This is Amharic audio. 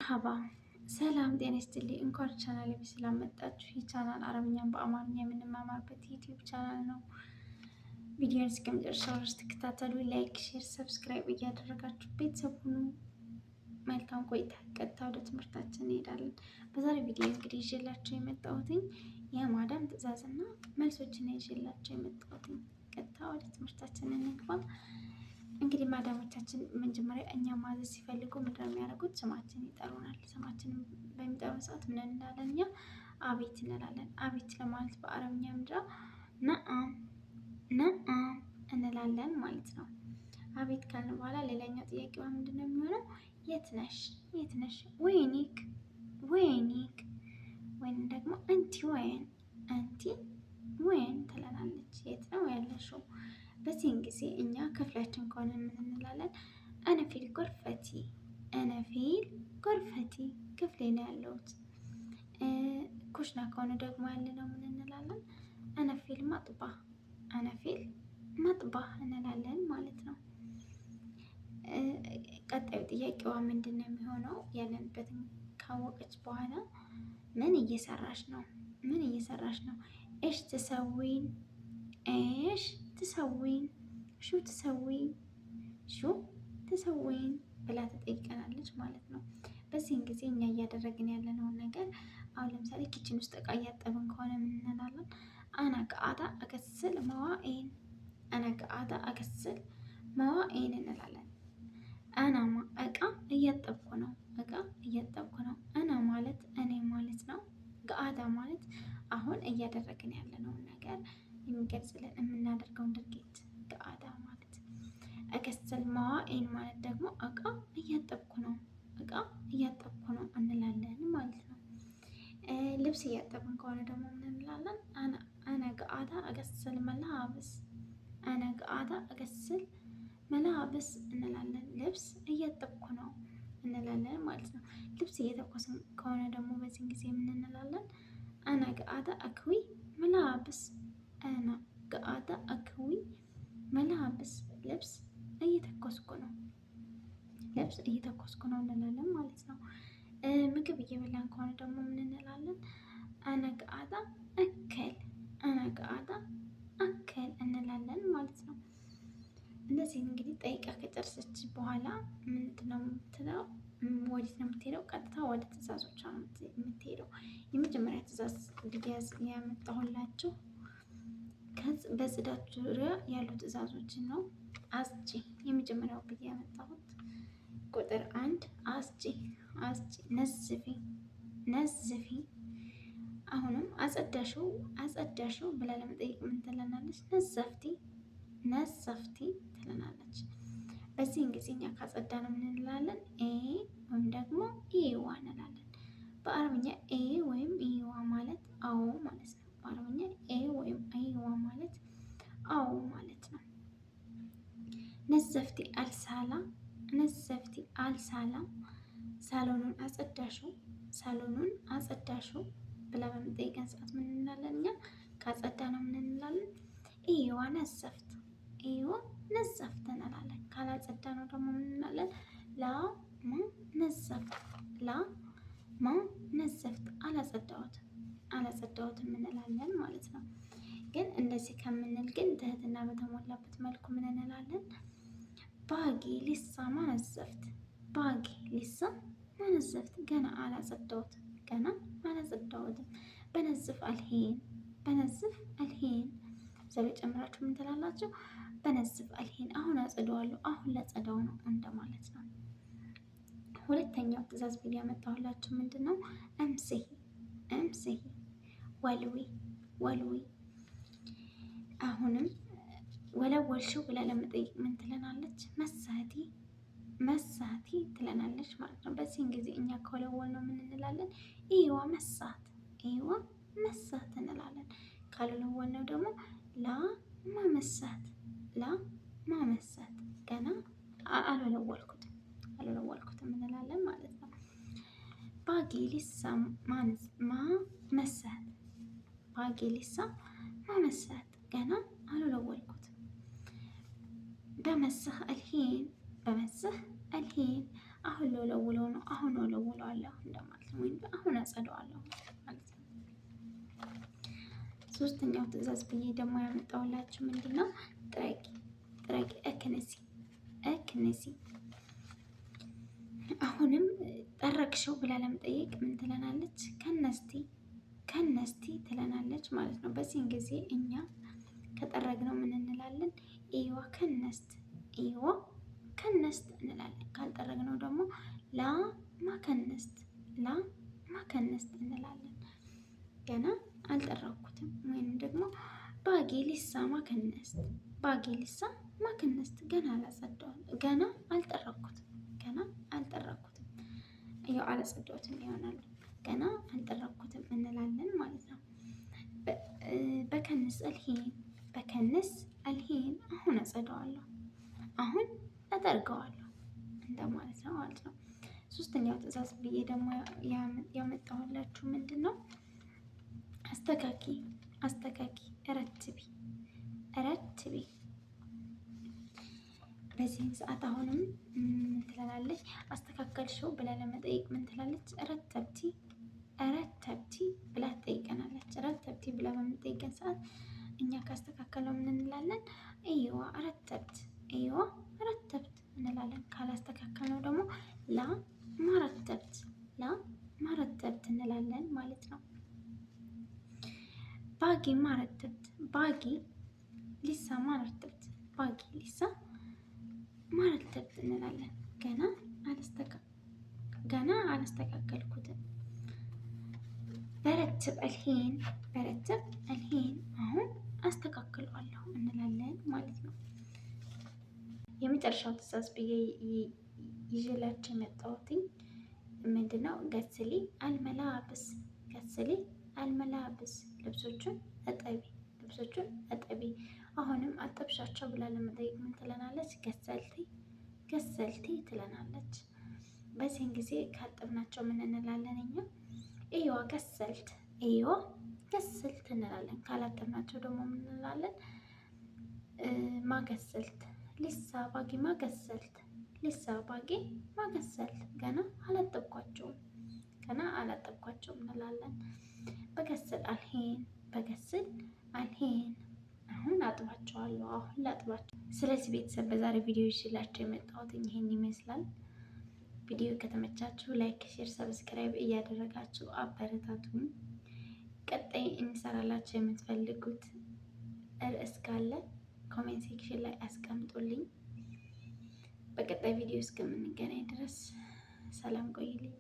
ሀባ ሰላም ጤና ይስጥልኝ። እንኳን ቻናል በሰላም መጣችሁ። ይህ ቻናል አረብኛን በአማርኛ የምንማማርበት ዩቲዩብ ቻናል ነው። ቪዲዮን እስከ መጨረሻው ድረስ ተከታተሉ። ላይክ፣ ሼር፣ ሰብስክራይብ እያደረጋችሁ ቤተሰብ ሁኑ። መልካም ቆይታ። ቀጥታ ወደ ትምህርታችን እንሄዳለን። በዛሬ ቪዲዮ እንግዲህ ይዤላችሁ የመጣሁትኝ የማዳም ትዕዛዝና መልሶችን ይዤላችሁ የመጣሁትኝ። ቀጥታ ወደ ትምህርታችን እንግባ። እንግዲህ ማዳሞቻችን መጀመሪያ እኛ ማዘዝ ሲፈልጉ ምንድን ነው የሚያደርጉት? ስማችን ይጠሩናል። ስማችንን በሚጠሩን ሰዓት ምን እንላለን? እኛ አቤት እንላለን። አቤት ለማለት በአረብኛ ምንድነው? ነአም ነአም እንላለን ማለት ነው። አቤት ካልን በኋላ ሌላኛው ጥያቄዋ ምንድን ነው የሚሆነው? የት ነሽ? የት ነሽ? ወይኒክ ወይኒክ፣ ወይም ደግሞ እንቲ ወይን፣ እንቲ ወይን ትለናለች። የት ነው ያለሽው? በዚህን ጊዜ እኛ ክፍላችን ከሆነ ምን እንላለን? አነ ፊል ጎርፈቲ፣ አነ ፊል ጎርፈቲ፣ ክፍሌ ነው ያለሁት። ኩሽና ከሆነ ደግሞ ያለ ነው ምን እንላለን? አነ ፊል መጥባህ፣ አነ ፊል መጥባህ እንላለን ማለት ነው። ቀጣዩ ጥያቄዋ ምንድን ነው የሚሆነው? ያለንበትን ካወቀች በኋላ ምን እየሰራሽ ነው? ምን እየሰራሽ ነው? ኤሽ ትሰዊን፣ ኤሽ ትሰዊን፣ ሹ ትሰዊን፣ ሹ ትሰዊን ብላ ትጠይቀናለች ማለት ነው። በዚህን ጊዜ እኛ እያደረግን ያለነውን ነገር አሁን ለምሳሌ ኪችን ውስጥ እቃ እያጠብን ከሆነ ምን እንላለን? አና ገአዳ አገስል መዋኤን፣ አና ገአዳ አገስል መዋኤን እንላለን። አናማ እቃ እያጠብኩ ነው፣ እቃ እያጠብኩ ነው። አና ማለት እኔ ማለት ነው። ገአዳ ማለት አሁን እያደረግን ያለነውን ነገር የሚገልጽልን የምናደርገውን ድርጊት ገአዳ ማለት። አገስል መዋኤን ማለት ደግሞ እቃ እያጠብኩ ነው፣ እቃ እያጠብኩ ነው እንላለን ማለት ነው። ልብስ እያጠብን ከሆነ ደግሞ ምን እንላለን? አነ ገአዳ አገስል መላብስ፣ አነ ገአዳ አገስል መላብስ እንላለን። ልብስ እያጠብኩ ነው እንላለን ማለት ነው። ልብስ እየተኮስን ከሆነ ደግሞ በዚህን ጊዜ ምን እንላለን? አነ ገአዳ አክዊ መላብስ፣ አነ ገአዳ አክዊ መላብስ፣ ልብስ እየተኮስኩ ነው፣ ልብስ እየተኮስኩ ነው እንላለን ማለት ነው። ምግብ እየበላን ከሆነ ደግሞ ምን እንላለን? አነ ገአዳ አከል፣ አነ ገአዳ አከል እንላለን ማለት ነው። እነዚህን እንግዲህ ጠይቃ ከጨረሰች በኋላ ምንድን ነው የምትለው? ወዴት ነው የምትሄደው? ቀጥታ ወደ ትዕዛዞቿ ነው የምትሄደው። የመጀመሪያ ትዕዛዝ እንዲያዝ ያመጣሁላችሁ በጽዳት ዙሪያ ያሉ ትዕዛዞችን ነው። አስጪ የመጀመሪያው ብዬ ያመጣሁት ቁጥር 1 አስጪ፣ አስጪ፣ ነዝፊ፣ ነዝፊ። አሁንም አጸዳሽው፣ አጸዳሽው ብላ ለመጠየቅ ምን ትለናለች? ነዘፍቲ፣ ነዘፍቲ ትለናለች። በዚህን ጊዜ እኛ ካጸዳ ነው ምን እንላለን? ኤ ወይም ደግሞ ኢዋ እንላለን። በአረብኛ ኤ ወይም ኢዋ ማለት አዎ ማለት ነው። በአረብኛ ኤ ወይም ኢዋ ማለት አዎ ማለት ነው። ነዘፍቲ አልሳላ፣ ነዘፍቲ አልሳላ፣ ሳሎኑን አጸዳሽው፣ ሳሎኑን አጸዳሽው ብላ በምጠይቀን ሰዓት ምን እንላለን? እኛ ካጸዳ ነው ምን እንላለን? ኢዋ ነዘፍት፣ ኢዋ ነዘፍት እንላለን። ካላጸዳ ነው ደግሞ ምን እንላለን? ላ ማ ነዘፍት፣ ላ ማ ነዘፍት፣ አላጸዳሁትም፣ አላጸዳሁትም እንላለን ማለት ነው። ግን እንደዚህ ከምንል ግን ትህትና በተሞላበት መልኩ ምን እንላለን? ባጊ ሊሳ ማነዘፍት፣ ባጊ ሊሳ ማነዘፍት፣ ገና አላጸዳሁትም፣ ገና አላጸዳሁትም። በነዝፍ አልሄን፣ በነዝፍ አልሄን። ዘቤ ጨምራችሁ ምን ትላላችሁ? በነዝፍ አልሄን፣ አሁን አጸደዋለሁ፣ አሁን ላጸዳው ነው እንደማለት ነው። ሁለተኛው ትዕዛዝ ብዬ ያመጣሁላችሁ ምንድን ነው? እምስሂ፣ እምስሂ፣ ወልዊ፣ ወልዊ። አሁንም ወለወልሽው ብላ ለመጠየቅ ምን ትለናለች? መሳቲ፣ መሳቲ ትለናለች ማለት ነው። በዚህን ጊዜ እኛ ከወለወል ነው ምን እንላለን? ኢዋ መሳት፣ ኢዋ መሳት እንላለን። ካልወለወል ነው ደግሞ ላ ማመሳት፣ ላ ማመሳት፣ ገና አልወለወልኩትም፣ አልወለወልኩትም እንላለን ማለት ነው። ባጊ ሊሳ ማመሳት፣ ባጊ ሊሳ ማመሳት፣ ገና አልወለወልኩትም። በመስህ አልሂን፣ በመስህ አልሂን፣ አሁን ለውለው ነው፣ አሁን ለውለዋለሁ እንደማለት ነው። ወይም አሁን አጸደዋለሁ ማለት ነው። ሶስተኛው ትዕዛዝ ብዬ ደግሞ ያመጣሁላችሁ ምንድን ነው? ጥረጊ ጥረጊ፣ እክነሲ እክነሲ። አሁንም ጠረግሽው ብላ ለመጠየቅ ምን ትለናለች? ከነስቲ ከነስቲ ትለናለች ማለት ነው። በዚህን ጊዜ እኛ ከጠረግነው ምን እንላለን? ኢዋ ከነስት ኢዋ ከነስት እንላለን። ካልጠረግነው ደግሞ ላ ማከነስት ላ ማከነስት እንላለን። ገና አልጠረኩትም። ወይም ደግሞ ባጌ ሊሳ ማከነስት ባጌ ሊሳ ማከነስት፣ ገና አላጸዳሁም፣ ገና አልጠረኩትም፣ ገና አልጠረኩትም። ያው አላጸዳሁትም ይሆናል። ገና አልጠረኩትም እንላለን ማለት ነው። በከንስ አልሂን በከንስ አልሂን፣ አሁን አጸዳዋለሁ፣ አሁን አጠርገዋለሁ እንደማለት ነው ማለት ነው። ሶስተኛው ትዕዛዝ ብዬ ደግሞ ያመጣሁላችሁ ምንድን ነው? አስተካኪ አስተካኪ፣ ረትቢ ረትቢ። በዚህን ሰዓት አሁንም ምን ትላለች? አስተካከልሽው ብላ ለመጠየቅ ምን ትላለች? ረተብቲ ረተብቲ ብላ ትጠይቀናለች። ረተብቲ ብላ በምጠይቀን ሰዓት እኛ ካስተካከለው ምን እንላለን? እይዋ ረተብት እይዋ ረተብት እንላለን። ካላስተካከልነው ደግሞ ላ ማረተብት ላ ማረተብት እንላለን ማለት ነው። ባጊ ማረተብት ባጊ ሊሳ ማረተብት ባጊ ሊሳ ማረተብት እንላለን። ገና አላስተካከልኩትም። በረትብ አልሂን በረትብ አልሂን፣ አሁን አስተካክለዋለሁ እንላለን ማለት ነው። የመጨረሻው ትዕዛዝ ብዬ ይዤላችሁ የመጣሁት ምንድነው? ገስሊ አልመላብስ ገስሊ አልመላብስ፣ ልብሶቹን እጠቢ ልብሶቹን እጠቢ። አሁንም አጠብሻቸው ብላ ለመጠየቅ ምን ትለናለች? ገሰልቲ ገሰልቲ ትለናለች። በዚህን ጊዜ ካጠብናቸው ምን እንላለን እኛ? እይዋ ገሰልት እይዋ ገሰልት እንላለን። ካላጠብናቸው ደግሞ ምን እንላለን? ማገሰልት ሊሳ ባጊ ማገሰልት ሊሳ ባጊ ማገሰልት፣ ገና አላጠብኳቸውም ገና አላጠብኳቸውም እንላለን። በገስል አልሄን በገስል አልሄን፣ አሁን አጥባቸዋለሁ አሁን ላጥባቸው። ስለዚህ ቤተሰብ በዛሬ ቪዲዮ ይዤላችሁ የመጣሁት ይሄን ይመስላል። ቪዲዮ ከተመቻችሁ ላይክ፣ ሼር፣ ሰብስክራይብ እያደረጋችሁ አበረታቱኝ። ቀጣይ እንሰራላችሁ የምትፈልጉት ርዕስ ካለ ኮሜንት ሴክሽን ላይ አስቀምጡልኝ። በቀጣይ ቪዲዮ እስከምንገናኝ ድረስ ሰላም ቆይልኝ።